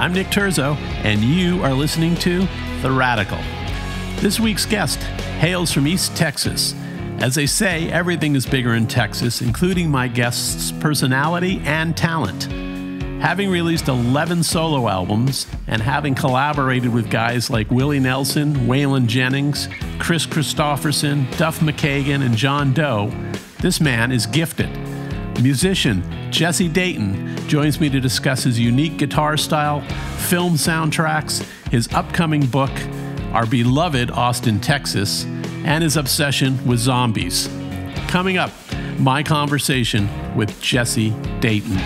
I'm Nick Terzo, and you are listening to The Radical. This week's guest hails from East Texas. As they say, everything is bigger in Texas, including my guest's personality and talent. Having released 11 solo albums and having collaborated with guys like Willie Nelson, Waylon Jennings, Chris Christopherson, Duff McKagan, and John Doe, this man is gifted. Musician Jesse Dayton joins me to discuss his unique guitar style, film soundtracks, his upcoming book, Our Beloved Austin, Texas, and his obsession with zombies. Coming up, my conversation with Jesse Dayton.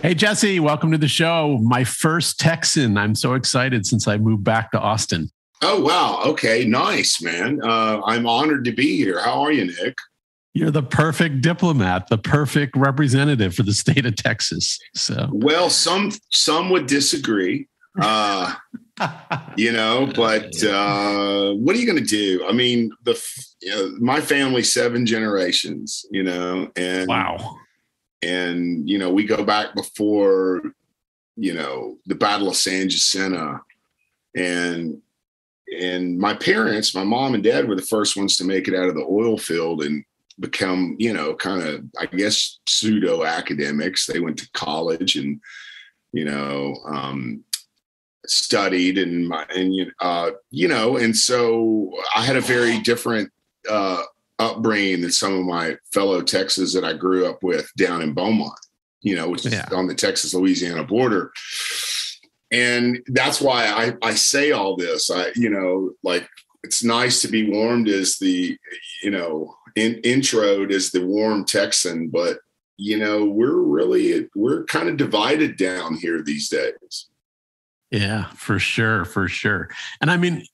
Hey, Jesse, welcome to the show. My first Texan. I'm so excited since I moved back to Austin. Oh, wow. Okay. Nice, man. I'm honored to be here. How are you, Nick? You're the perfect diplomat, the perfect representative for the state of Texas. So, well, some would disagree, but what are you going to do? I mean, my family, 7 generations, and wow. And, we go back before, the Battle of San Jacinto, and my parents, my mom and dad, were the first ones to make it out of the oil field and become, kind of, I guess, pseudo academics. They went to college and, studied and so I had a very different, upbringing than some of my fellow Texans that I grew up with down in Beaumont, which is on the Texas-Louisiana border. And that's why I say all this. It's nice to be warmed as the, introed as the warm Texan, but, we're kind of divided down here these days. Yeah, for sure. For sure. And I mean,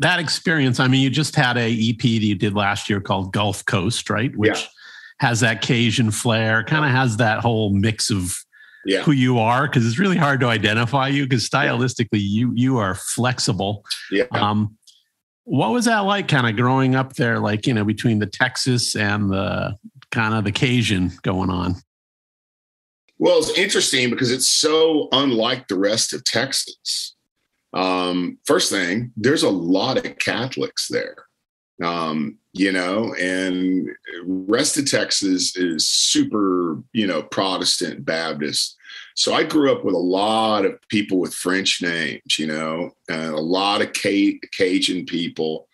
that experience, you just had a EP that you did last year called Gulf Coast, right? Which has that Cajun flair, kind of has that whole mix of who you are, because it's really hard to identify you, because stylistically you are flexible. Yeah. What was that like, kind of growing up there, between the Texas and the kind of the Cajun going on? Well, it's interesting because it's so unlike the rest of Texas. First thing, there's a lot of Catholics there, and rest of Texas is super, Protestant Baptist. So I grew up with a lot of people with French names, and a lot of Cajun people,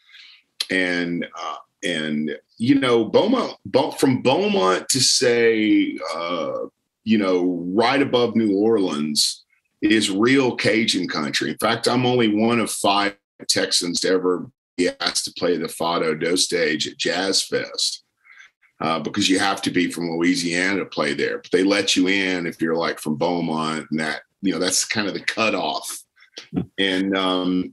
and Beaumont, from Beaumont to say, right above New Orleans is real Cajun country. In fact, I'm only one of 5 Texans to ever be asked to play the Fado Do stage at Jazz Fest, because you have to be from Louisiana to play there. But they let you in if you're from Beaumont, and that, that's kind of the cutoff. And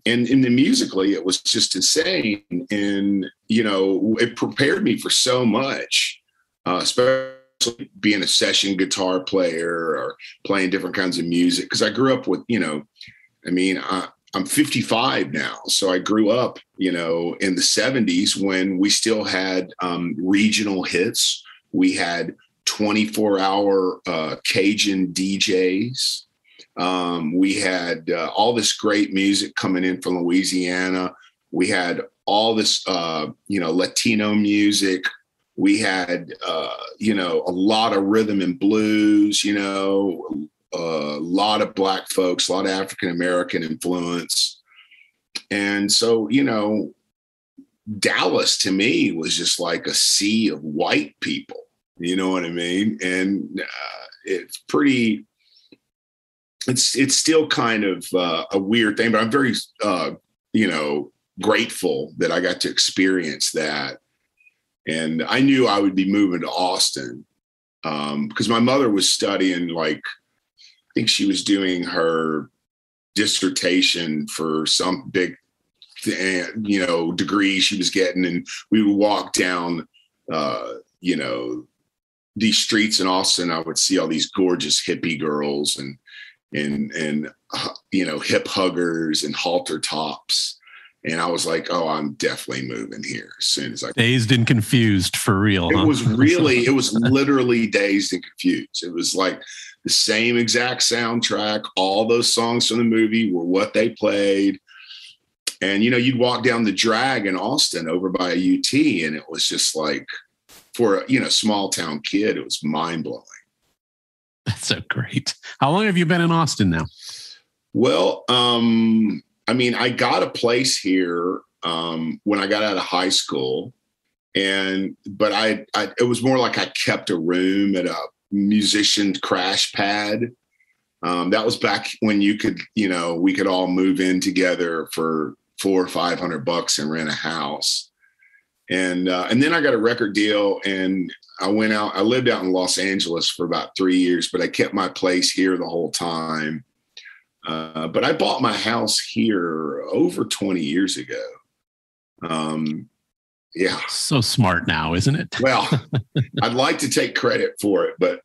in the musically, it was just insane. And, it prepared me for so much, especially being a session guitar player or playing different kinds of music. Cause I grew up with, I'm 55 now. So I grew up, in the 70s when we still had regional hits. We had 24-hour Cajun DJs. We had all this great music coming in from Louisiana. We had all this, Latino music. We had, a lot of rhythm and blues, a lot of Black folks, a lot of African-American influence. And so, Dallas to me was just like a sea of white people, you know what I mean? And it's still kind of a weird thing, but I'm very, grateful that I got to experience that. And I knew I would be moving to Austin because my mother was studying, I think she was doing her dissertation for some big, degree she was getting. And we would walk down, these streets in Austin. I would see all these gorgeous hippie girls and hip huggers and halter tops. And I was like, oh, I'm definitely moving here as soon as I could. Dazed and confused for real. It huh? it was literally Dazed and Confused. It was like the same exact soundtrack. All those songs from the movie were what they played. And, you'd walk down the drag in Austin over by a UT, and it was just like, for a, small town kid, it was mind blowing. That's so great. How long have you been in Austin now? Well, I got a place here when I got out of high school, but it was more like I kept a room at a musician crash pad. That was back when we could all move in together for $400 or $500 and rent a house. And then I got a record deal, and I lived out in Los Angeles for about 3 years, but I kept my place here the whole time. But I bought my house here over 20 years ago. Yeah. So smart now, isn't it? Well, I'd like to take credit for it, but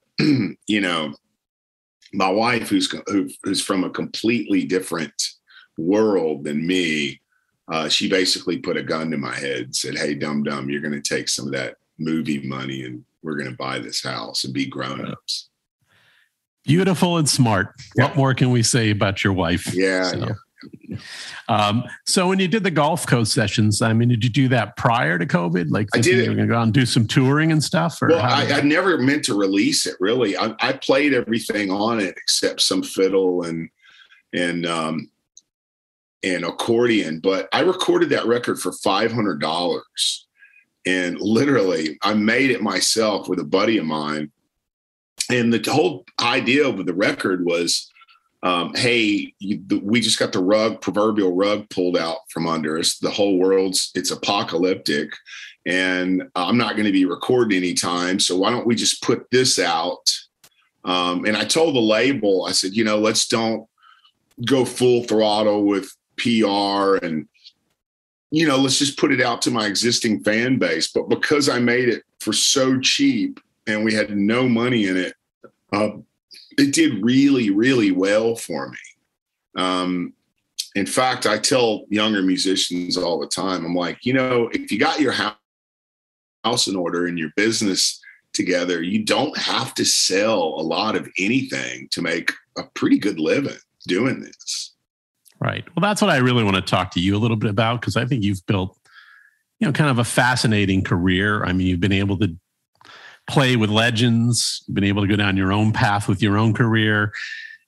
my wife, who's from a completely different world than me, she basically put a gun to my head and said, "Hey, dum-dum, you're going to take some of that movie money and we're going to buy this house and be grown-ups." Beautiful and smart. Yeah. What more can we say about your wife? Yeah. So when you did the Gulf Coast sessions, did you do that prior to COVID? Like, I did. You were going to go out and do some touring and stuff? Or well, I never meant to release it, really. I played everything on it except some fiddle and accordion. But I recorded that record for $500, and literally I made it myself with a buddy of mine. And the whole idea of the record was, hey, we just got the proverbial rug pulled out from under us. The whole it's apocalyptic, and I'm not going to be recording anytime. So why don't we just put this out? And I told the label, I said, let's don't go full throttle with PR, and, let's just put it out to my existing fan base. But because I made it for so cheap and we had no money in it, it did really, really well for me. In fact, I tell younger musicians all the time, I'm like, if you got your house in order and your business together, you don't have to sell a lot of anything to make a pretty good living doing this. Right. Well, that's what I really want to talk to you a little bit about, because I think you've built, kind of a fascinating career. You've been able to play with legends, been able to go down your own path with your own career.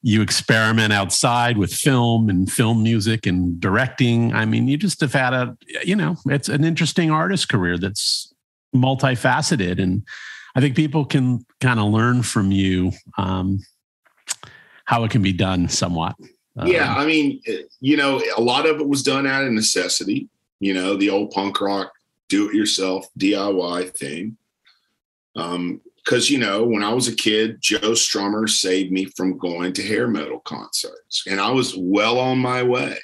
You experiment outside with film and film music and directing. You just have had it's an interesting artist career that's multifaceted. And I think people can kind of learn from you how it can be done somewhat. Yeah. A lot of it was done out of necessity, the old punk rock, do it yourself, DIY thing. Because, when I was a kid, Joe Strummer saved me from going to hair metal concerts, and I was well on my way.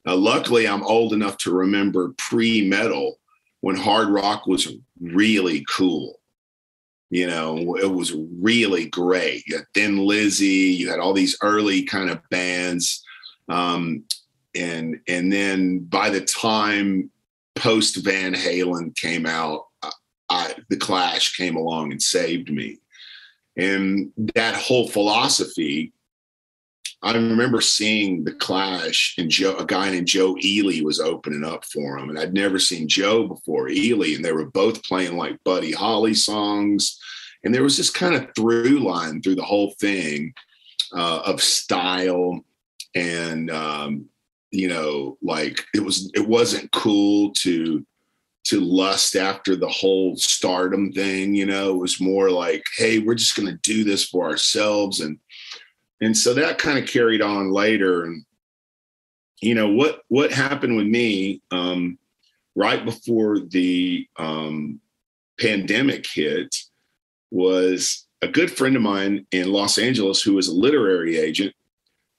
Luckily, I'm old enough to remember pre-metal when hard rock was really cool. It was really great. You had Thin Lizzy, you had all these early kind of bands. And then by the time post Van Halen came out, the Clash came along and saved me. And that whole philosophy, I remember seeing the Clash, and a guy named Joe Ely was opening up for him. And I'd never seen Joe before, Ely, and they were both playing like Buddy Holly songs. And there was this kind of through line through the whole thing of style. And, like it wasn't cool to lust after the whole stardom thing. It was more like, hey, we're just going to do this for ourselves. And so that kind of carried on later. And, what happened with me right before the pandemic hit was a good friend of mine in Los Angeles, who was a literary agent,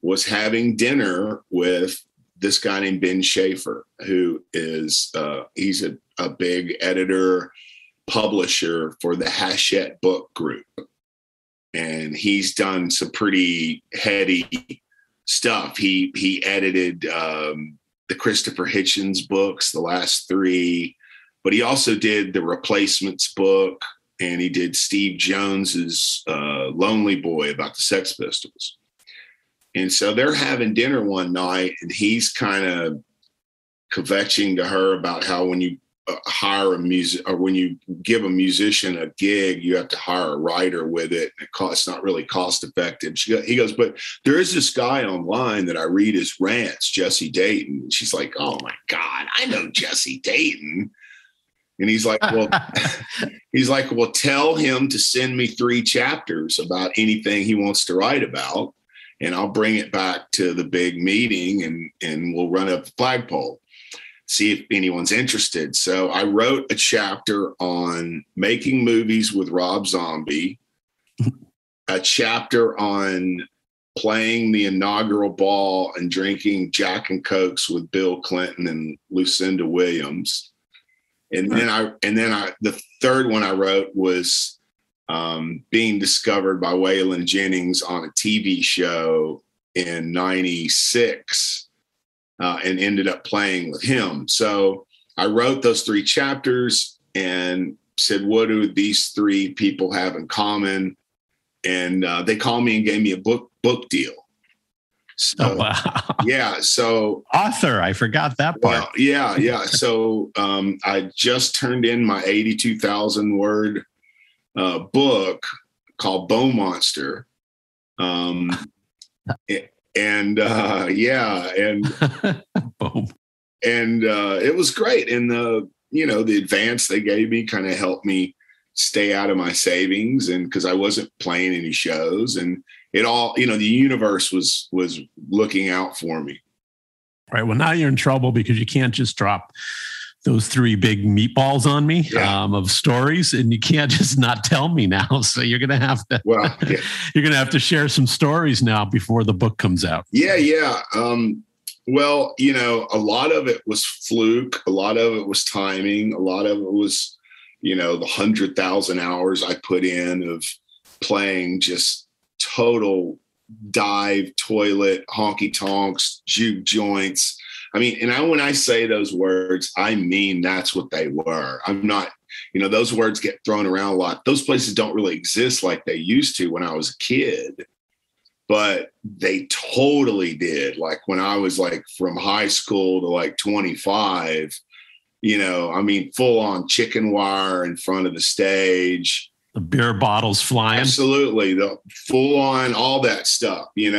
was having dinner with this guy named Ben Schaefer, who is, he's a big editor, publisher for the Hachette Book Group. And he's done some pretty heady stuff. He edited the Christopher Hitchens books, the last 3, but he also did the Replacements book, and he did Steve Jones's Lonely Boy about the Sex Pistols. And so they're having dinner one night, and he's kind of kvetching to her about how when you hire a music, or when you give a musician a gig, you have to hire a writer with it. It's not really cost effective. He goes, but there is this guy online that I read his rants, Jesse Dayton. And she's like, oh my God, I know Jesse Dayton. And he's like, well, tell him to send me 3 chapters about anything he wants to write about, and I'll bring it back to the big meeting, and we'll run up the flagpole, see if anyone's interested. So I wrote a chapter on making movies with Rob Zombie, a chapter on playing the inaugural ball and drinking Jack and Cokes with Bill Clinton and Lucinda Williams. And then the third one I wrote was being discovered by Waylon Jennings on a TV show in 96 and ended up playing with him. So I wrote those 3 chapters and said, what do these 3 people have in common? And they called me and gave me a book deal. So, oh, wow. Yeah. So author, I forgot that part. Well, yeah. So I just turned in my 82,000 word book called Bone Monster. Boom. And it was great. And the advance they gave me kind of helped me stay out of my savings, and because I wasn't playing any shows, and it all, the universe was looking out for me. Right. Well, now you're in trouble because you can't just drop those 3 big meatballs on me of stories, and you can't just not tell me now. So you're going to have to, you're going to have to share some stories now before the book comes out. Yeah. Well, a lot of it was fluke. A lot of it was timing. A lot of it was, the 100,000 hours I put in of playing just total dive, toilet, honky tonks, juke joints. I mean, and when I say those words, I mean, that's what they were. I'm not, those words get thrown around a lot. Those places don't really exist like they used to when I was a kid, but they totally did. Like when I was like from high school to like 25, full on chicken wire in front of the stage. The beer bottles flying. Absolutely. The full on, all that stuff, you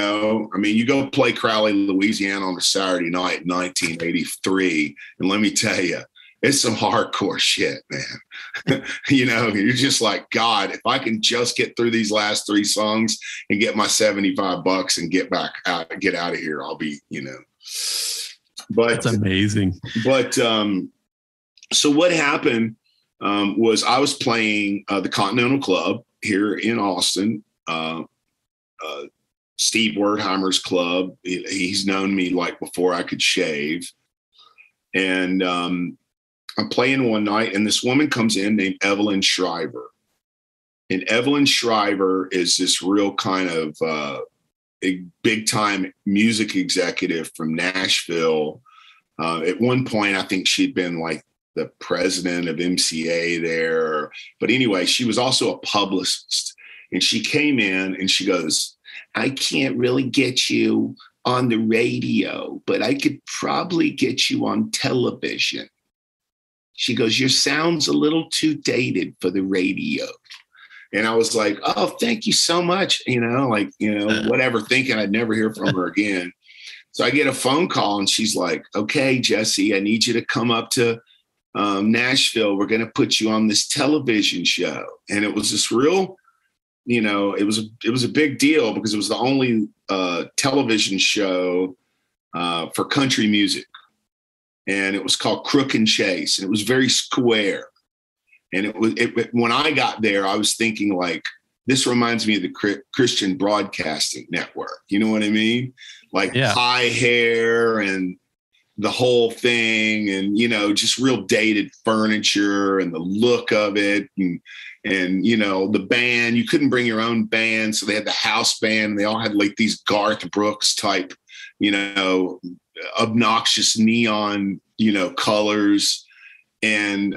go play Crowley, Louisiana on a Saturday night in 1983. And let me tell you, it's some hardcore shit, man. You're just like, God, if I can just get through these last 3 songs and get my $75 and get out of here, I'll be, but that's amazing. But, so what happened was I was playing the Continental Club here in Austin, Steve Wertheimer's club. He's known me like before I could shave. And I'm playing one night, and this woman comes in named Evelyn Shriver. And Evelyn Shriver is this real kind of a big-time music executive from Nashville. At one point, I think she'd been like the president of MCA there. But anyway, she was also a publicist. And she came in and she goes, I can't really get you on the radio, but I could probably get you on television. She goes, your sound's a little too dated for the radio. And I was like, oh, thank you so much. Whatever, thinking I'd never hear from her again. So I get a phone call and she's like, okay, Jesse, I need you to come up to Nashville. We're going to put you on this television show. And it was this real, it was a big deal because it was the only television show for country music. And it was called Crook and Chase. And it was very square. And when I got there, I was thinking like, this reminds me of the Christian Broadcasting Network. You know what I mean? Like high hair and, the whole thing, and, you know, just real dated furniture and the look of it. And, you know, the band, you couldn't bring your own band. So they had the house band, and they all had like these Garth Brooks type, you know, obnoxious neon, you know, colors. And,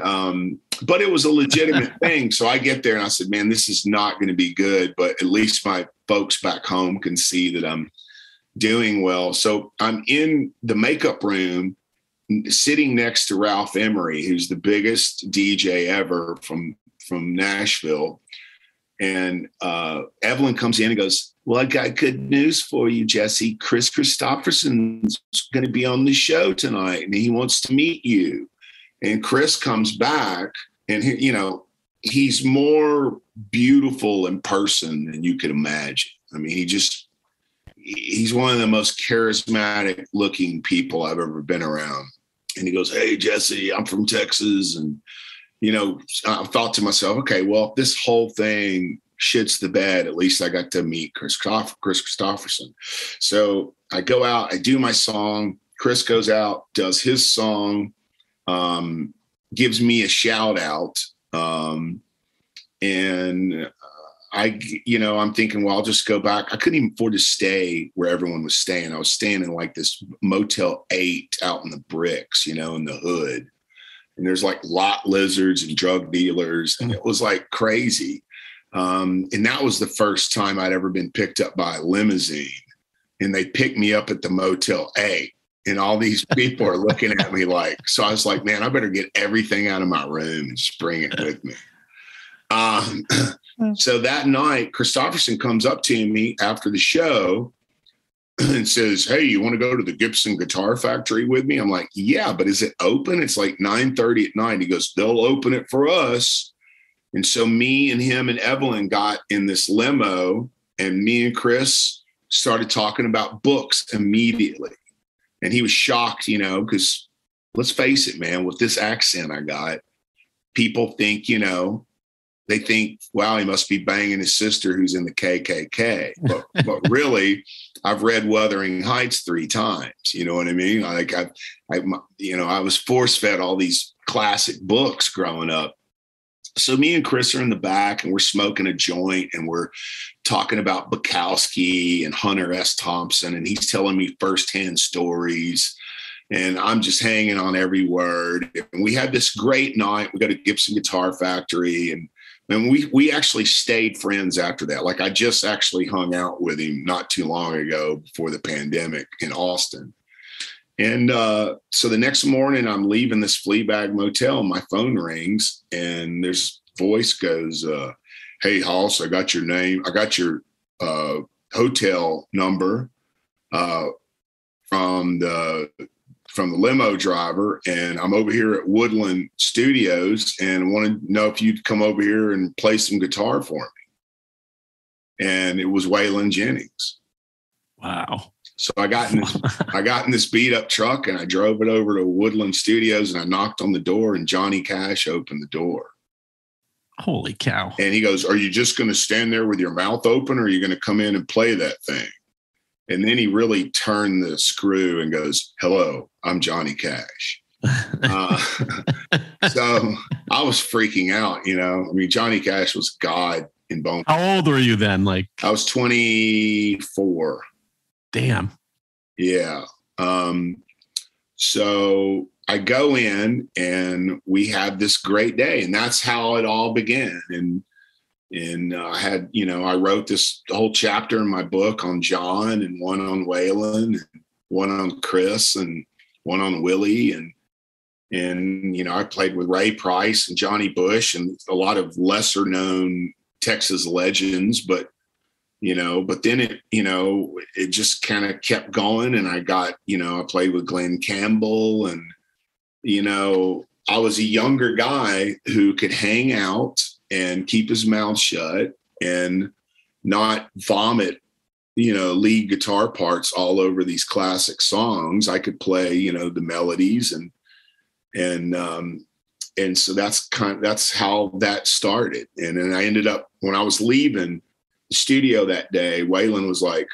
but it was a legitimate thing. So I get there and I said, man, this is not going to be good, but at least my folks back home can see that I'm doing well. So I'm in the makeup room sitting next to Ralph Emery, who's the biggest DJ ever from Nashville. And Evelyn comes in and goes, well, I got good news for you, Jesse. Chris Christopherson's going to be on the show tonight, and he wants to meet you. And Chris comes back, and he, you know, he's more beautiful in person than you could imagine. I mean, he's one of the most charismatic looking people I've ever been around. And he goes, hey, Jesse, I'm from Texas. And, you know, I thought to myself, okay, well, if this whole thing shits the bed, at least I got to meet Chris Christopherson. So I go out, I do my song. Chris goes out, does his song, gives me a shout out. And I'm thinking, well, I'll just go back. I couldn't even afford to stay where everyone was staying. I was staying in like this Motel 8 out in the bricks, you know, in the hood. And there's like lot lizards and drug dealers. And it was like crazy. And that was the first time I'd ever been picked up by a limousine. And they picked me up at the Motel 8. And all these people are looking at me like, so I was like, man, I better get everything out of my room and just bring it with me. So that night, Christopherson comes up to me after the show and says, hey, you want to go to the Gibson Guitar Factory with me? I'm like, yeah, but is it open? It's like 9:30 at night. He goes, they'll open it for us. And so me and him and Evelyn got in this limo, and me and Chris started talking about books immediately. And he was shocked, you know, because let's face it, man, with this accent I got, people think, you know, they think, wow, he must be banging his sister who's in the KKK. But really, I've read Wuthering Heights 3 times. You know what I mean? Like I was force fed all these classic books growing up. So me and Chris are in the back, and we're smoking a joint, and we're talking about Bukowski and Hunter S. Thompson, and he's telling me firsthand stories, and I'm just hanging on every word. And we had this great night. We got a Gibson Guitar Factory, and we actually stayed friends after that. Like I just actually hung out with him not too long ago before the pandemic in Austin. And so the next morning I'm leaving this Fleabag motel, and my phone rings, and this voice goes, hey, Hoss, I got your name. I got your hotel number from the limo driver, and I'm over here at Woodland Studios and want to know if you'd come over here and play some guitar for me. And it was Waylon Jennings. Wow. So I got in this beat up truck, and I drove it over to Woodland Studios, and I knocked on the door, and Johnny Cash opened the door. Holy cow. And he goes, are you just going to stand there with your mouth open, or are you going to come in and play that thing? And then he really turned the screw and goes, hello, I'm Johnny Cash. So I was freaking out, you know. I mean, Johnny Cash was God in bone. How old were you then? Like I was 24. Damn. Yeah. So I go in, and we had this great day, and that's how it all began. And I had, you know, I wrote this whole chapter in my book on John, and one on Waylon, and one on Chris, and one on Willie. And, you know, I played with Ray Price and Johnny Bush and a lot of lesser known Texas legends, but then it just kind of kept going. And I got, you know, I played with Glenn Campbell, and, you know, I was a younger guy who could hang out and keep his mouth shut and not vomit, you know, lead guitar parts all over these classic songs. I could play, you know, the melodies, and so that's how that started. And then I ended up, when I was leaving the studio that day, Waylon was like,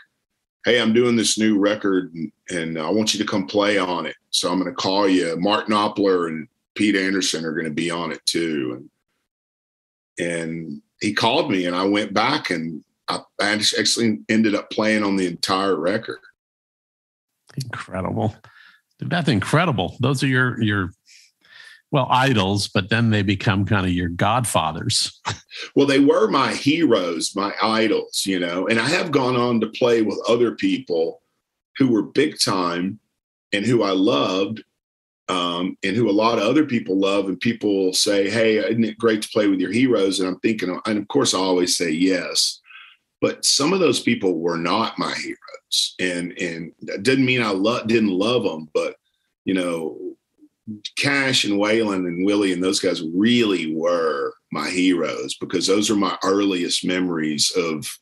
hey, I'm doing this new record and I want you to come play on it. So I'm going to call you. Mark Knopfler and Pete Anderson are going to be on it too. And he called me and I went back and I actually ended up playing on the entire record. Incredible. That's incredible. Those are your idols, but then they become kind of your godfathers. Well, they were my heroes, my idols, and I have gone on to play with other people who were big time and who I loved, and who a lot of other people love. And people say, hey, isn't it great to play with your heroes? And I'm thinking, and of course I always say yes, but some of those people were not my heroes. And that didn't mean I didn't love them, but Cash and Waylon and Willie and those guys really were my heroes, because those are my earliest memories of,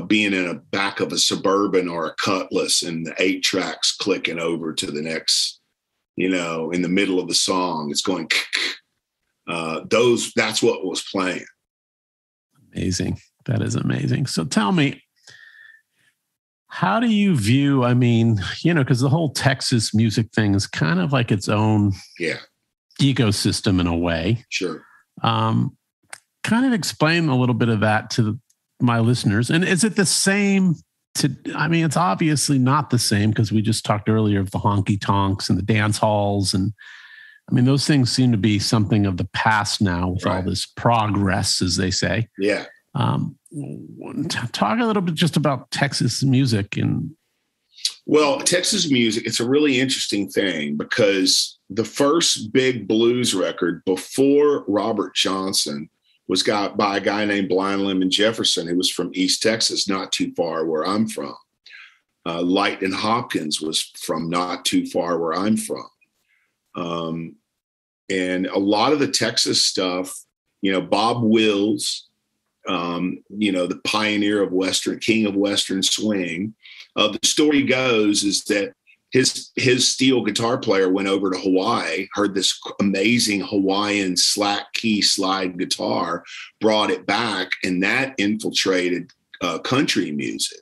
being in a back of a Suburban or a Cutlass and the 8 tracks clicking over to the next, in the middle of the song, it's going, that's what was playing. Amazing. That is amazing. So tell me, how do you view, because the whole Texas music thing is kind of like its own ecosystem in a way. Sure. Kind of explain a little bit of that to my listeners. And is it the same it's obviously not the same, because we just talked earlier of the honky tonks and the dance halls. And those things seem to be something of the past now with all this progress, as they say. Yeah. Talk a little bit just about Texas music. Well, Texas music, it's a really interesting thing, because the first big blues record before Robert Johnson was got by a guy named Blind Lemon Jefferson, who was from East Texas, not too far where I'm from. Lightnin' Hopkins was from not too far where I'm from. And a lot of the Texas stuff, Bob Wills, the pioneer of king of Western swing. The story goes is that his steel guitar player went over to Hawaii, heard this amazing Hawaiian slack key slide guitar, brought it back, and that infiltrated country music.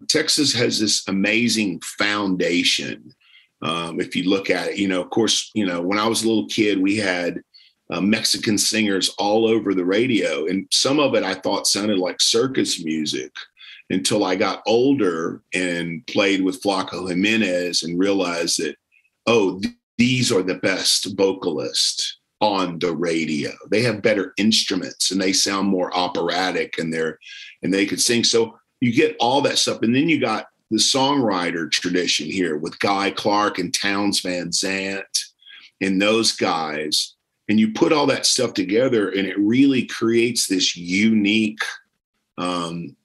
Texas has this amazing foundation. If you look at it, of course, when I was a little kid, we had Mexican singers all over the radio. And some of it I thought sounded like circus music until I got older and played with Flaco Jimenez and realized that, these are the best vocalists on the radio. They have better instruments and they sound more operatic and they could sing. So you get all that stuff. And then you got the songwriter tradition here with Guy Clark and Townes Van Zandt and those guys. And you put all that stuff together and it really creates this unique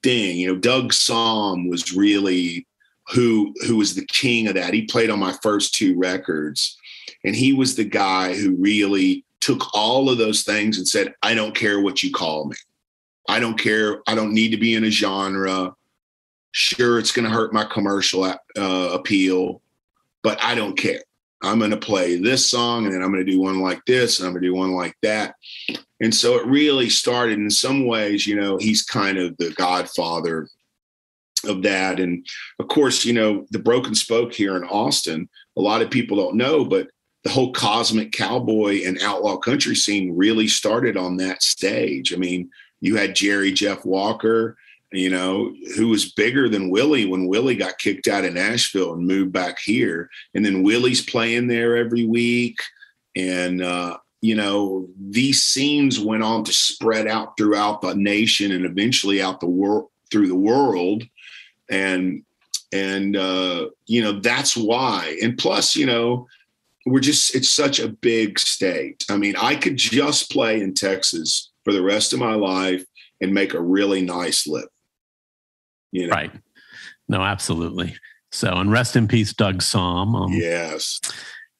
thing. Doug Somm was really who was the king of that. He played on my first 2 records, and he was the guy who really took all of those things and said, I don't care what you call me. I don't care. I don't need to be in a genre. Sure, it's going to hurt my commercial appeal, but I don't care. I'm going to play this song, and then I'm going to do one like this, and I'm going to do one like that. And so it really started in some ways, he's kind of the godfather of that. And of course, the Broken Spoke here in Austin, a lot of people don't know, but the whole cosmic cowboy and outlaw country scene really started on that stage. You had Jerry Jeff Walker, who was bigger than Willie when Willie got kicked out of Nashville and moved back here. And then Willie's playing there every week. And, these scenes went on to spread out throughout the nation and eventually out through the world. And that's why. And plus, it's such a big state. I could just play in Texas for the rest of my life and make a really nice living. Right. No, absolutely. So, and rest in peace, Doug Somm. Yes.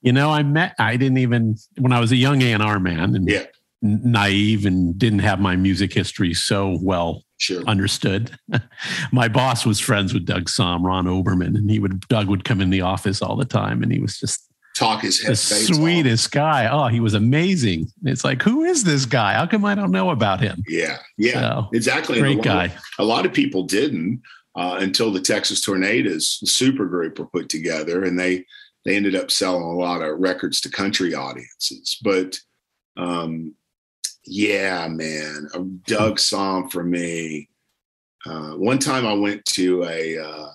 When I was a young A&R man and naive and didn't have my music history so well understood. My boss was friends with Doug Somm, Ron Oberman, and Doug would come in the office all the time. And he was just talk his head. The sweetest guy. Oh, he was amazing. It's like, who is this guy? How come I don't know about him? Yeah, So, exactly. Great guy. A lot of people didn't until the Texas Tornadoes supergroup were put together, and they ended up selling a lot of records to country audiences. But yeah, man, a Doug song for me. One time I went to a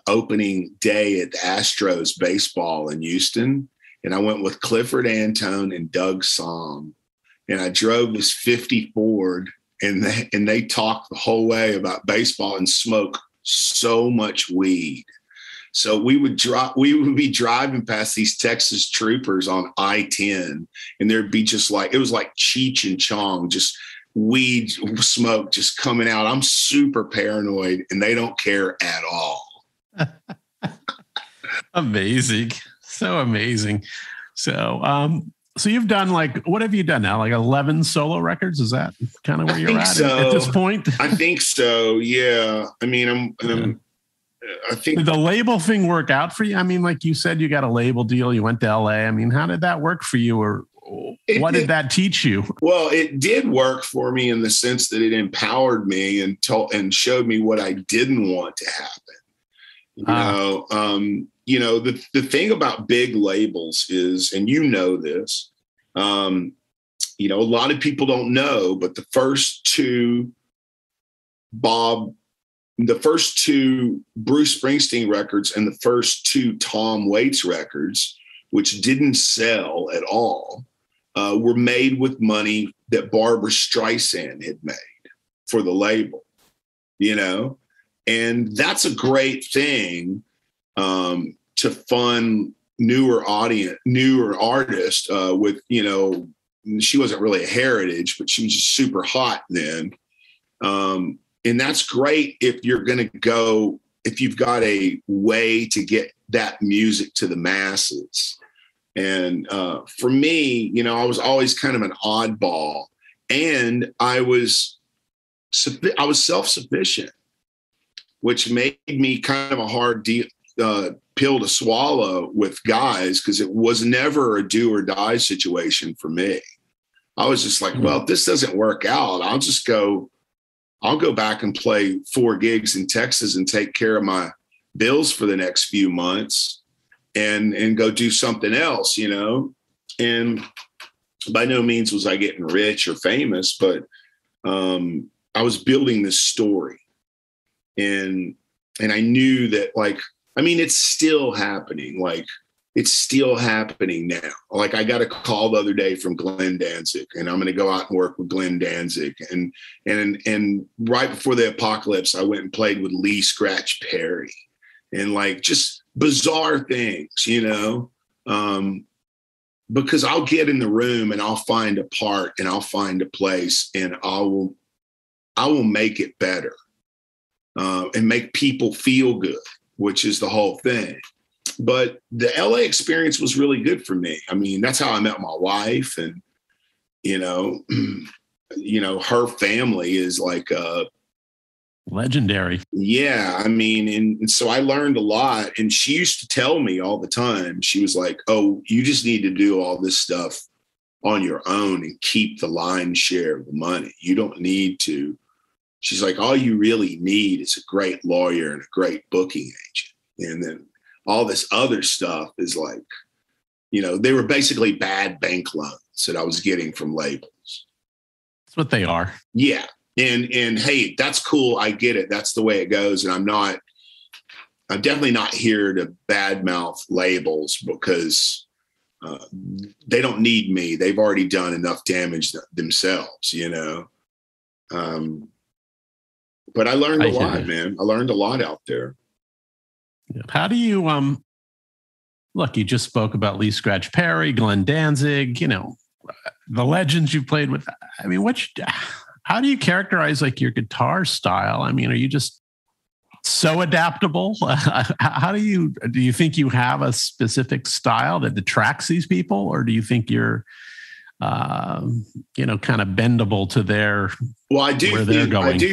opening day at the Astros baseball in Houston, and I went with Clifford Antone and Doug Somm, and I drove this 50 Ford, and they talked the whole way about baseball and smoke so much weed. So we would be driving past these Texas troopers on I-10, and there'd be just like, it was like Cheech and Chong, just weed smoke just coming out. I'm super paranoid, and they don't care at all. Amazing. So amazing. So, so you've done what have you done now? Like 11 solo records? Is that kind of where you're at this point? I think so. Yeah. I mean, I think. Did the label thing work out for you? I mean, like you said, you got a label deal, you went to LA. I mean, how did that work for you, or what did that teach you? Well, it did work for me in the sense that it empowered me and showed me what I didn't want to happen. The thing about big labels is, and this, a lot of people don't know, but the first two Bruce Springsteen records and the first two Tom Waits records, which didn't sell at all, were made with money that Barbra Streisand had made for the label, and that's a great thing to fund newer artists with, she wasn't really a heritage, but she was just super hot then. And that's great if you've got a way to get that music to the masses. And for me, I was always kind of an oddball, and I was self-sufficient, which made me kind of a hard pill to swallow with guys, because it was never a do or die situation for me. I was just like, well, if this doesn't work out, I'll go back and play 4 gigs in Texas and take care of my bills for the next few months and go do something else, and by no means was I getting rich or famous, but I was building this story. And I knew that, it's still happening. It's still happening now. I got a call the other day from Glenn Danzig, and I'm going to go out and work with Glenn Danzig. And right before the apocalypse, I went and played with Lee Scratch Perry, and just bizarre things, because I'll get in the room and I'll find a part and I'll find a place, and I will make it better. And make people feel good, which is the whole thing. But the LA experience was really good for me. I mean, that's how I met my wife, and, her family is legendary. Yeah. I mean, and so I learned a lot, and she used to tell me all the time, she was like, oh, you just need to do all this stuff on your own and keep the lion's share of the money. You don't need to. She's like, all you really need is a great lawyer and a great booking agent. And then all this other stuff is they were basically bad bank loans that I was getting from labels. That's what they are. Yeah. And hey, that's cool. I get it. That's the way it goes. And I'm definitely not here to badmouth labels, because they don't need me. They've already done enough damage themselves, But I learned a lot, man. I learned a lot out there. How do you, look, you just spoke about Lee Scratch Perry, Glenn Danzig, the legends you've played with. I mean, how do you characterize your guitar style? I mean, are you just so adaptable? How do you think you have a specific style that attracts these people? Or do you think you're, kind of bendable to their, well, I do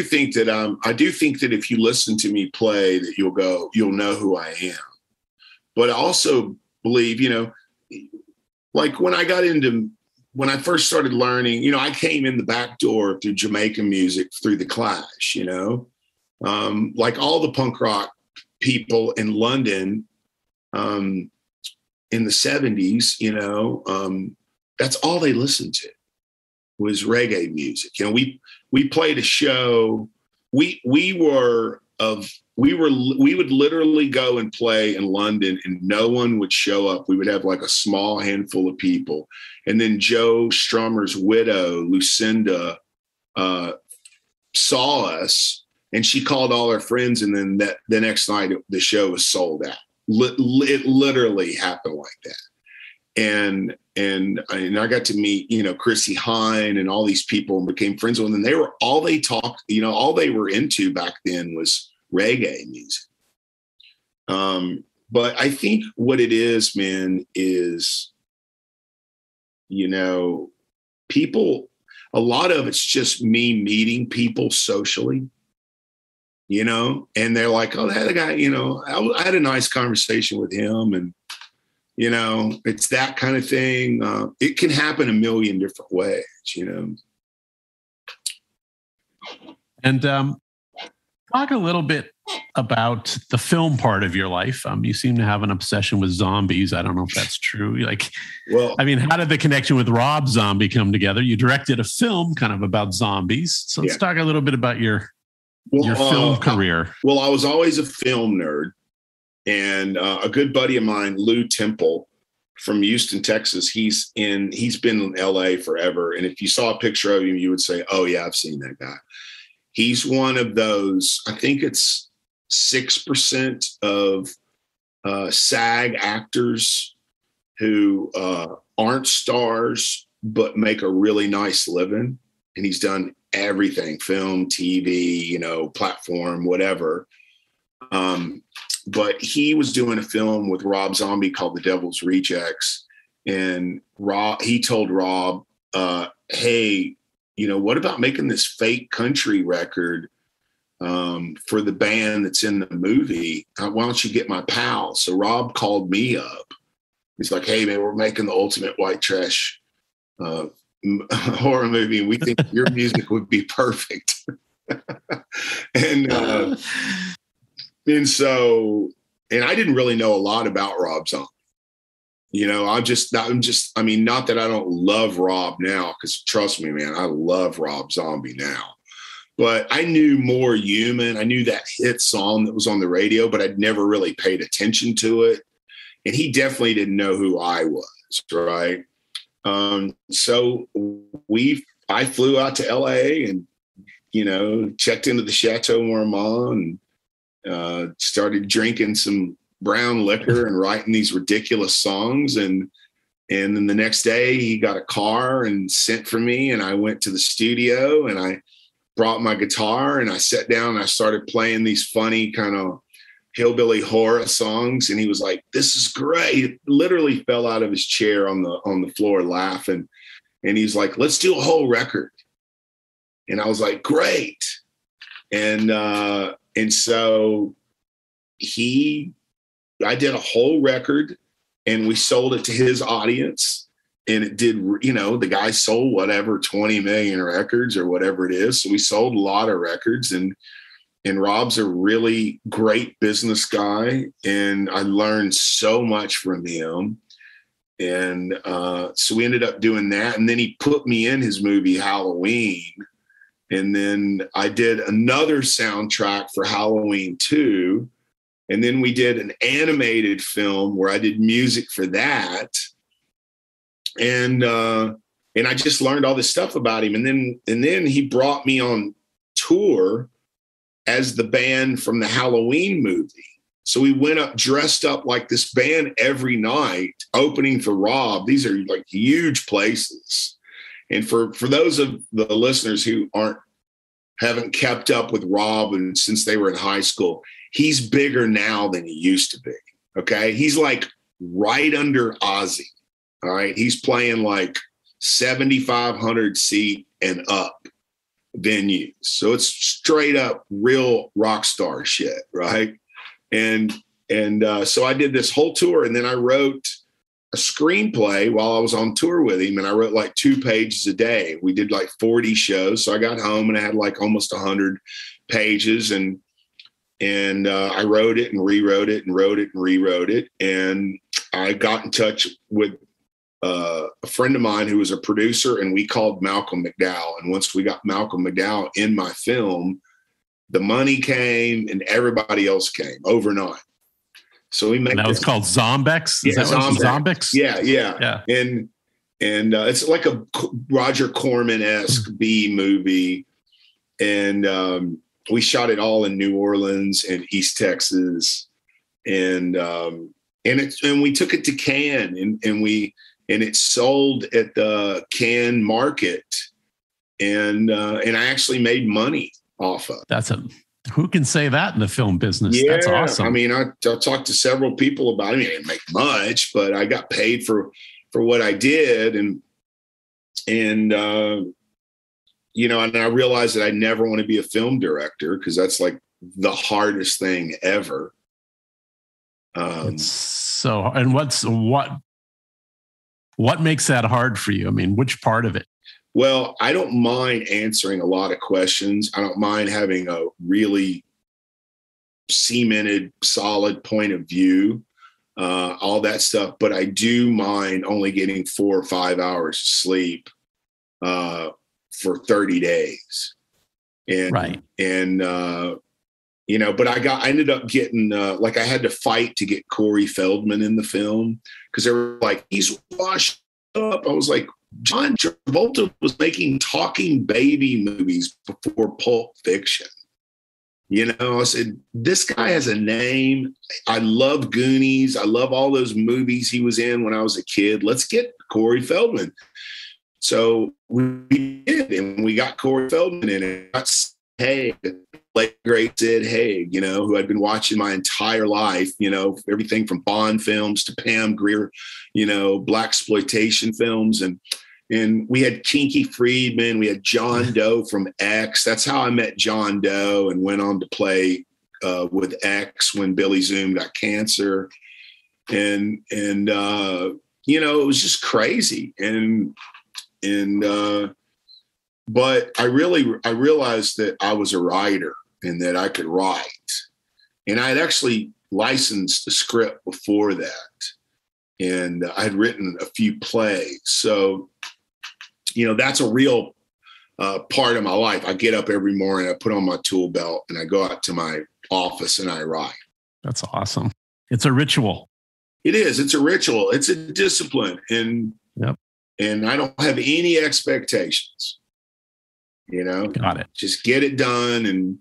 think that if you listen to me play, that you'll know who I am. But also, believe, like when I first started learning, I came in the back door through Jamaican music, through the Clash, like all the punk rock people in London in the 70s, that's all they listened to was reggae music. We played a show. We would literally go and play in London and no one would show up. We would have like a small handful of people. And then Joe Strummer's widow, Lucinda, saw us and she called all her friends. And then the next night the show was sold out. It literally happened like that. And I got to meet, Chrissy Hine and all these people and became friends with them. And all they were into back then was reggae music. But I think what it is, man, is, people, a lot of it's just me meeting people socially, and they're like, oh, that guy, I had a nice conversation with him and, it's that kind of thing. It can happen a million different ways, And talk a little bit about the film part of your life. You seem to have an obsession with zombies. I don't know if that's true. How did the connection with Rob Zombie come together? You directed a film kind of about zombies. So let's talk a little bit about your film career. I was always a film nerd. And a good buddy of mine, Lou Temple from Houston, Texas, he's been in LA forever. And if you saw a picture of him, you would say, oh yeah, I've seen that guy. He's one of those, I think it's 6% of SAG actors who aren't stars, but make a really nice living. And he's done everything, film, TV, platform, whatever. But he was doing a film with Rob Zombie called The Devil's Rejects. And he told Rob, hey, what about making this fake country record for the band that's in the movie? Why don't you get my pal? So Rob called me up. He's like, hey, man, we're making the ultimate white trash horror movie. And we think your music would be perfect. And I didn't really know a lot about Rob Zombie. Not that I don't love Rob now, because trust me, man, I love Rob Zombie now. But I knew More Human. I knew that hit song that was on the radio, but I'd never really paid attention to it. And he definitely didn't know who I was, right? So I flew out to LA and, checked into the Chateau Marmont and started drinking some brown liquor and writing these ridiculous songs. And then the next day he got a car and sent for me, and I went to the studio and I brought my guitar and I sat down and I started playing these funny kind of hillbilly horror songs. And he was like, this is great. He literally fell out of his chair on the floor laughing. And he's like, let's do a whole record. And I was like, great. And so I did a whole record and we sold it to his audience, and it did, the guy sold 20 million records or whatever it is. So we sold a lot of records, and Rob's a really great business guy. And I learned so much from him. And so we ended up doing that. And then he put me in his movie Halloween. And then I did another soundtrack for Halloween 2. And then we did an animated film where I did music for that. And I just learned all this stuff about him. And then he brought me on tour as the band from the Halloween movie. So we went up dressed up like this band every night, opening for Rob. These are like huge places. And for those of the listeners who haven't kept up with Rob and since they were in high school, he's bigger now than he used to be. Okay. He's like right under Ozzy. All right. He's playing like 7,500 seat and up venues. So it's straight up real rock star shit. Right. And so I did this whole tour, and then I wrote a screenplay while I was on tour with him, and I wrote like 2 pages a day. We did like 40 shows. So I got home and I had like almost 100 pages, and I wrote it and rewrote it and wrote it and rewrote it. And I got in touch with a friend of mine who was a producer, and we called Malcolm McDowell. And once we got Malcolm McDowell in my film, the money came and everybody else came overnight. So we made that was called Zombex. Yeah, Zombex. Yeah. And it's like a Roger Corman-esque B movie. And we shot it all in New Orleans and East Texas. And we took it to Cannes, and it sold at the Cannes market. And I actually made money off of it. Who can say that in the film business? Yeah, that's awesome. I mean, I talked to several people about it. I mean, I didn't make much, but I got paid for what I did. And and I realized that I never want to be a film director, because that's like the hardest thing ever. And what makes that hard for you? I mean, which part of it? Well, I don't mind answering a lot of questions. I don't mind having a really cemented, solid point of view, all that stuff. But I do mind only getting 4 or 5 hours sleep for 30 days. And, right. And, but I ended up getting, I had to fight to get Corey Feldman in the film, because they were like, he's washed up. I was like, John Travolta was making talking baby movies before Pulp Fiction. I said, this guy has a name. I love Goonies. I love all those movies he was in when I was a kid. Let's get Corey Feldman. So we did, and we got Corey Feldman in it. Got Haig, late great Sid Haig, who I'd been watching my entire life, everything from Bond films to Pam Grier, blaxploitation films. And we had Kinky Friedman, we had John Doe from X. That's how I met John Doe, and went on to play with X when Billy Zoom got cancer. And it was just crazy. But I realized that I was a writer and that I could write. And I had actually licensed a script before that. And I had written a few plays. So, that's a real part of my life. I get up every morning, I put on my tool belt, and I go out to my office and I write. That's awesome. It's a ritual. It is. It's a ritual. It's a discipline. And I don't have any expectations. Got it. Just get it done. And,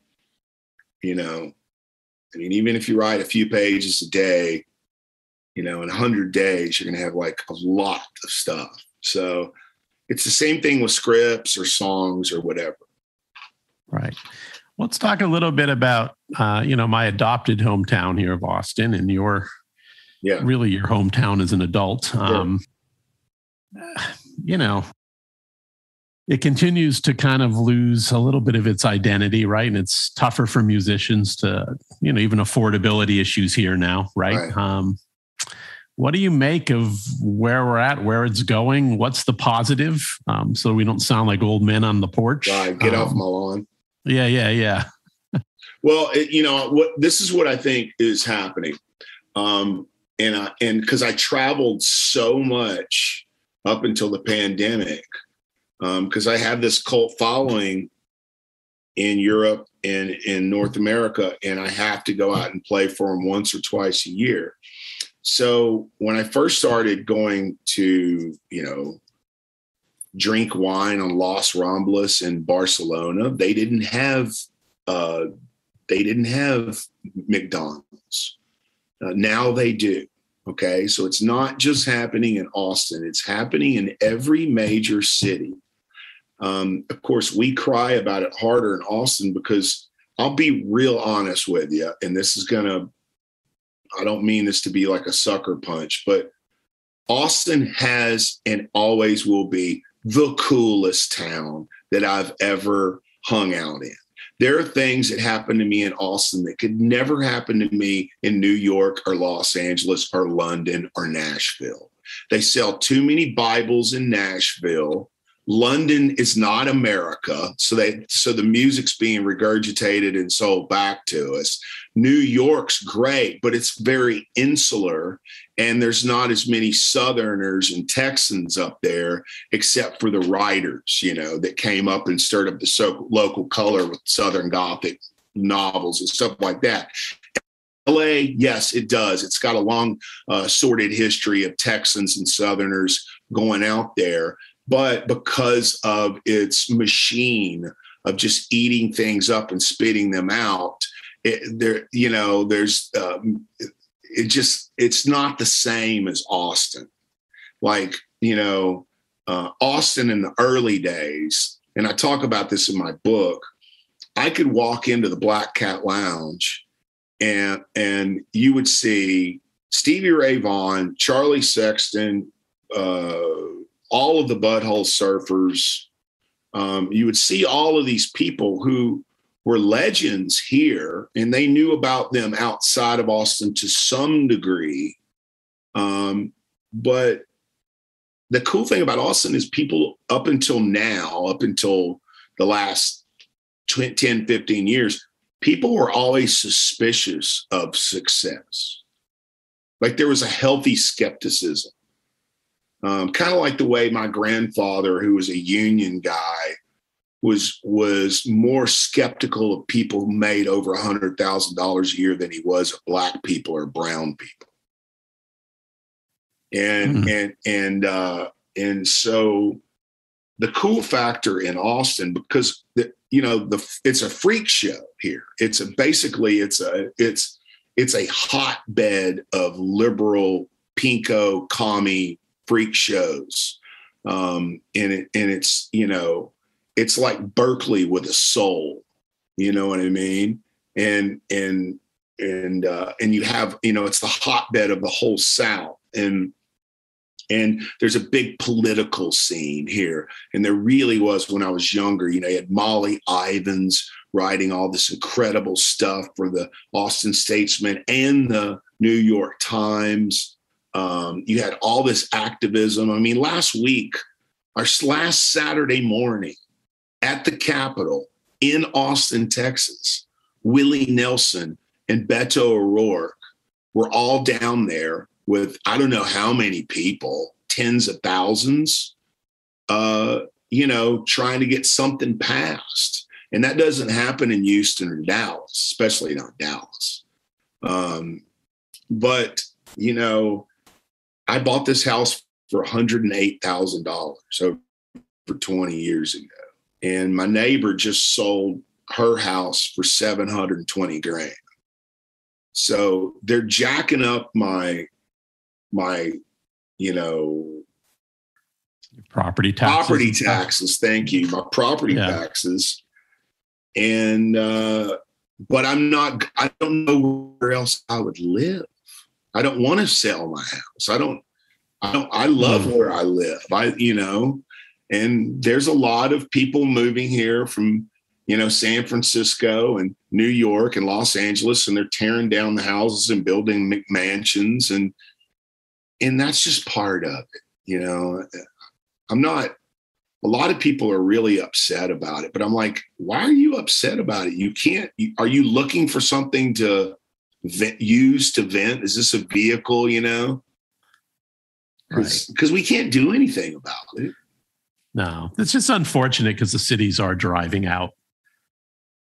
even if you write a few pages a day, in 100 days, you're going to have like a lot of stuff. So it's the same thing with scripts or songs or whatever. Right. Let's talk a little bit about, my adopted hometown here of Austin, and really your hometown as an adult. It continues to kind of lose a little bit of its identity, right? And it's tougher for musicians to, even affordability issues here now, right? What do you make of where we're at, where it's going? What's the positive? So we don't sound like old men on the porch. Get off my lawn. Yeah. Well, this is what I think is happening. And because I traveled so much up until the pandemic, because I have this cult following in Europe and in North America, and I have to go out and play for them once or twice a year. So when I first started going to, drink wine on Los Ramblas in Barcelona, they didn't have McDonald's. Now they do. Okay. So it's not just happening in Austin. It's happening in every major city. Of course, we cry about it harder in Austin because I'll be real honest with you. And this is I don't mean this to be like a sucker punch, but Austin has and always will be the coolest town that I've ever hung out in. There are things that happen to me in Austin that could never happen to me in New York or Los Angeles or London or Nashville. They sell too many Bibles in Nashville. London is not America, so the music's being regurgitated and sold back to us. New York's great, but it's very insular, and there's not as many Southerners and Texans up there, except for the writers, that came up and stirred up the local color with Southern Gothic novels and stuff like that. LA, yes, it does. It's got a long, sordid history of Texans and Southerners going out there. But because of its machine of just eating things up and spitting them out, it's not the same as Austin. Like, Austin in the early days, and I talk about this in my book, I could walk into the Black Cat Lounge and you would see Stevie Ray Vaughan, Charlie Sexton, all of the Butthole Surfers. You would see all of these people who were legends here, and they knew about them outside of Austin to some degree. But the cool thing about Austin is people up until the last 10, 15 years, people were always suspicious of success. Like there was a healthy skepticism. Kind of like the way my grandfather, who was a union guy, was more skeptical of people who made over $100,000 a year than he was of black people or brown people. And so the cool factor in Austin, because it's a freak show here. It's a hotbed of liberal pinko commie freak shows. It's like Berkeley with a soul, you know what I mean? And you have, it's the hotbed of the whole South. And there's a big political scene here. And there really was when I was younger. You had Molly Ivins writing all this incredible stuff for the Austin Statesman and the New York Times. You had all this activism. I mean, last Saturday morning at the Capitol in Austin, Texas, Willie Nelson and Beto O'Rourke were all down there with, I don't know how many people, tens of thousands, trying to get something passed. And that doesn't happen in Houston or Dallas, especially not Dallas. But I bought this house for $108,000 over 20 years ago. And my neighbor just sold her house for $720,000. So they're jacking up my property taxes. Thank you. My property taxes. And, but I don't know where else I would live. I don't want to sell my house. I love where I live. And there's a lot of people moving here from, San Francisco and New York and Los Angeles, and they're tearing down the houses and building McMansions. And that's just part of it. A lot of people are really upset about it, but I'm like, why are you upset about it? Are you looking for something to use to vent? Is this a vehicle, Because we can't do anything about it. No, it's just unfortunate because the cities are driving out,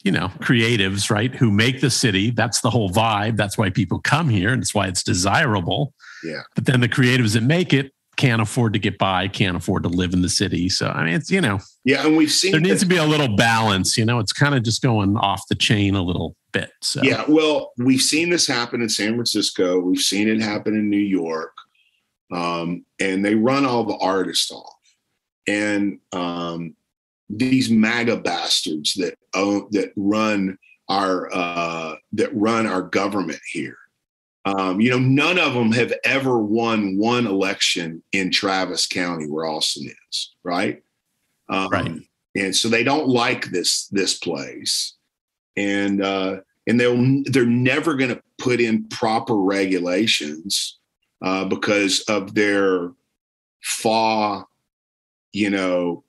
creatives, right? Who make the city. That's the whole vibe. That's why people come here. And it's why it's desirable. Yeah. But then the creatives that make it can't afford to get by, can't afford to live in the city. So, I mean, it's, Yeah. And we've seen there needs to be a little balance, it's kind of just going off the chain a little bit. So. Yeah. Well, we've seen this happen in San Francisco. We've seen it happen in New York. And they run all the artists off. And these MAGA bastards that run our government here, none of them have ever won one election in Travis County, where Austin is, right? Right. And so they don't like this place. and they're never going to put in proper regulations because of their FAW,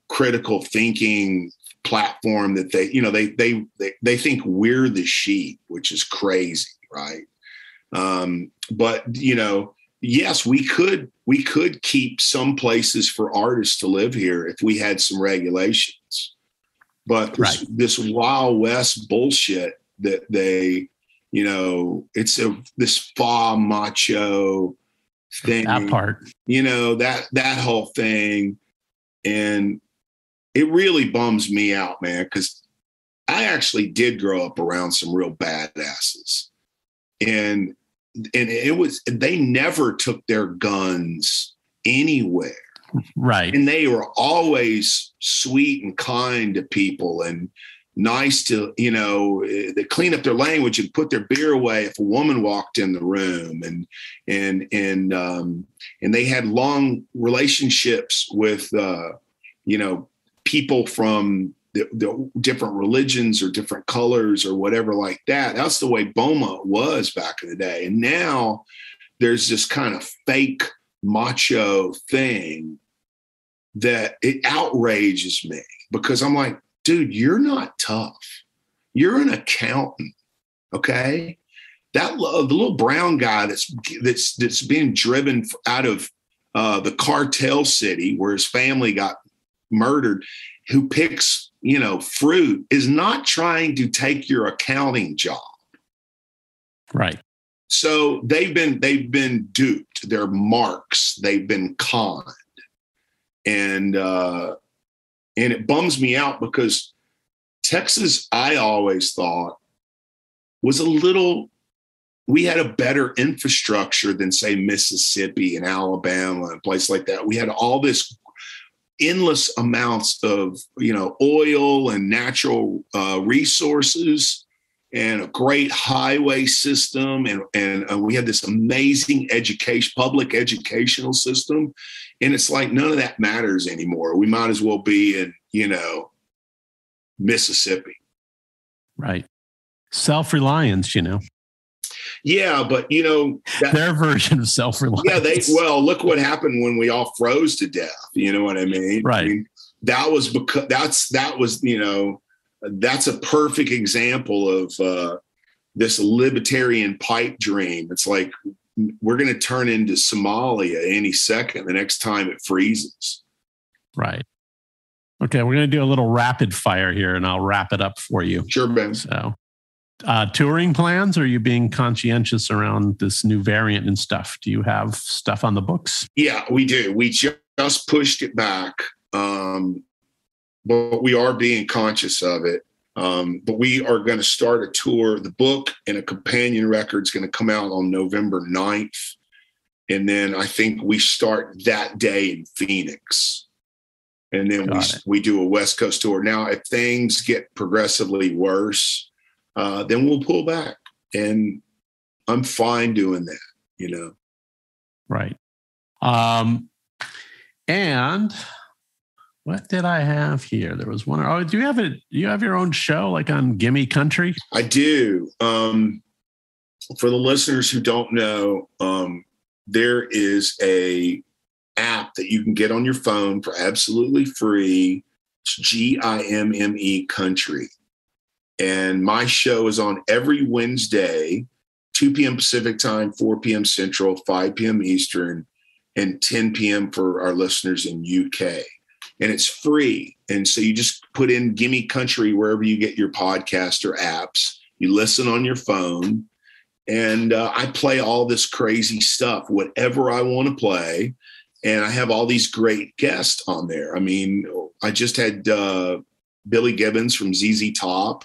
critical thinking platform that they think we're the sheep, which is crazy, right? But yes, we could keep some places for artists to live here if we had some regulations. But this Wild West bullshit that they, it's this FAW macho thing. That part. That whole thing. And it really bums me out, man, because I actually did grow up around some real badasses. And they never took their guns anywhere. Right. And they were always sweet and kind to people and nice to, they clean up their language and put their beer away if a woman walked in the room. And they had long relationships with, people from the different religions or different colors or whatever like that. That's the way Beaumont was back in the day. And now there's this kind of fake macho thing that it outrages me because I'm like, dude, you're not tough. You're an accountant. Okay. The little brown guy that's being driven out of the cartel city where his family got murdered, who picks, fruit, is not trying to take your accounting job. Right. So they've been duped. They're marks. They've been conned. And it bums me out because Texas, I always thought, was we had a better infrastructure than, say, Mississippi and Alabama and places like that. We had all this endless amounts of, oil and natural resources and a great highway system. And we had this amazing public educational system. And it's like, none of that matters anymore. We might as well be in, Mississippi. Right. Self-reliance, Yeah, but their version of self-reliance. Yeah, look what happened when we all froze to death. You know what I mean? Right. I mean, that was because that's a perfect example of this libertarian pipe dream. It's like we're going to turn into Somalia any second. The next time it freezes. Right. Okay, we're going to do a little rapid fire here, and I'll wrap it up for you. Sure, Ben. So. Touring plans? Or are you being conscientious around this new variant and stuff? Do you have stuff on the books? Yeah, we do. We just pushed it back, but we are being conscious of it. But we are going to start a tour. The book and a companion record is going to come out on November 9th. And then I think we start that day in Phoenix. And then we do a West Coast tour. Now, if things get progressively worse, then we'll pull back, and I'm fine doing that, Right. And what did I have here? There was one. Oh, do you have your own show like on Gimme Country? I do. For the listeners who don't know, there is a app that you can get on your phone for absolutely free. It's GIMME Country. And my show is on every Wednesday, 2 p.m. Pacific time, 4 p.m. Central, 5 p.m. Eastern, and 10 p.m. for our listeners in UK. And it's free. And so you just put in Gimme Country wherever you get your podcast or apps. You listen on your phone. And I play all this crazy stuff, whatever I want to play. And I have all these great guests on there. I mean, I just had Billy Gibbons from ZZ Top.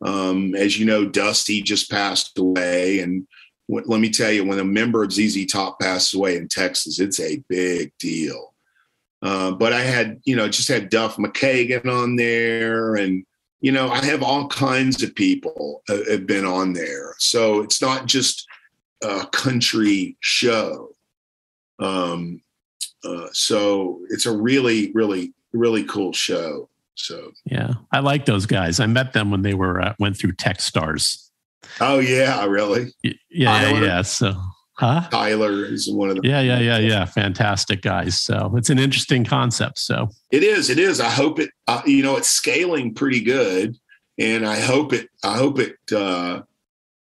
As you know, Dusty just passed away. And let me tell you, when a member of ZZ Top passes away in Texas, it's a big deal. But I had, just had Duff McKagan on there. And, I have all kinds of people have been on there. So it's not just a country show. So it's a really, really, really cool show. So yeah, I like those guys. I met them when they went through Techstars. oh yeah, really? Yeah. So, huh? Tyler is one of the Yeah. Fantastic guys. So it's an interesting concept. So it is. I hope it. It's scaling pretty good, and I hope it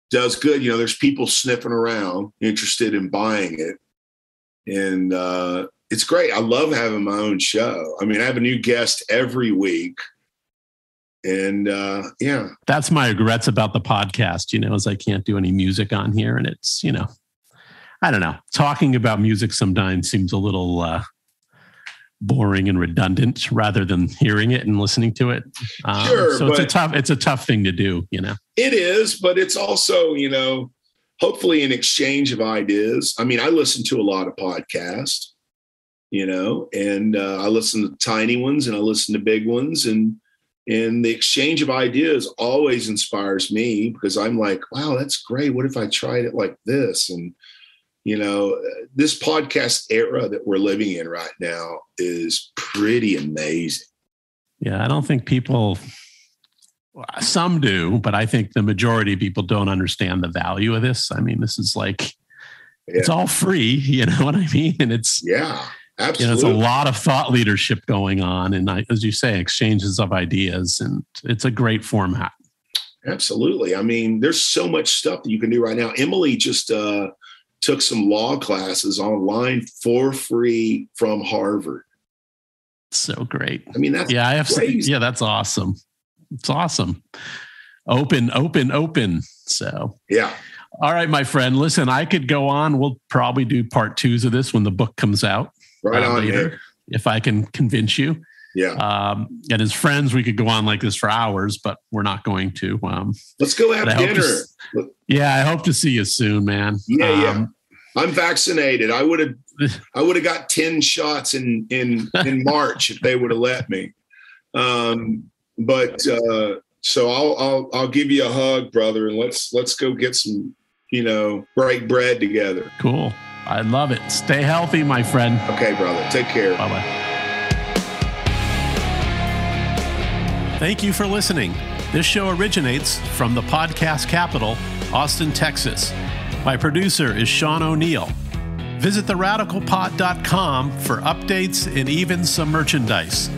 does good. There's people sniffing around, interested in buying it, and it's great. I love having my own show. I mean, I have a new guest every week. And that's my regrets about the podcast, is I can't do any music on here. And it's, I don't know. Talking about music sometimes seems a little boring and redundant rather than hearing it and listening to it. Sure. So it's a tough thing to do, It is, but it's also, hopefully an exchange of ideas. I mean, I listen to a lot of podcasts, and I listen to tiny ones and I listen to big ones, and the exchange of ideas always inspires me because I'm like, wow, that's great. What if I tried it like this? And, this podcast era that we're living in right now is pretty amazing. Yeah, I don't think some do, but I think the majority of people don't understand the value of this. I mean, this is like, it's all free, you know what I mean? And it's, absolutely. It's a lot of thought leadership going on. And as you say, exchanges of ideas, and it's a great format. Absolutely. I mean, there's so much stuff that you can do right now. Emily just took some law classes online for free from Harvard. So great. I mean, that's crazy. That's awesome. It's awesome. Open. So, yeah. All right, my friend. Listen, I could go on. We'll probably do part 2s of this when the book comes out. Right on later, there. If I can convince you. Yeah. And as friends, we could go on like this for hours, but we're not going to. Let's go have dinner. I hope to see you soon, man. Yeah. I'm vaccinated. I would have got 10 shots in March if they would have let me. So I'll give you a hug, brother, and let's go get some, break bread together. Cool. I love it. Stay healthy, my friend. Okay, brother. Take care. Bye-bye. Thank you for listening. This show originates from the podcast capital, Austin, Texas. My producer is Sean O'Neill. Visit theradicalpod.com for updates and even some merchandise.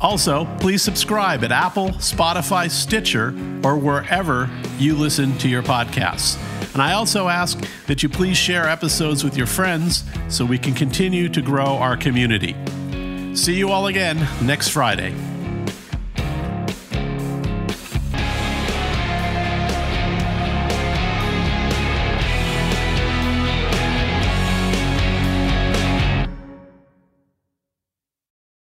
Also, please subscribe at Apple, Spotify, Stitcher, or wherever you listen to your podcasts. And I also ask that you please share episodes with your friends so we can continue to grow our community. See you all again next Friday.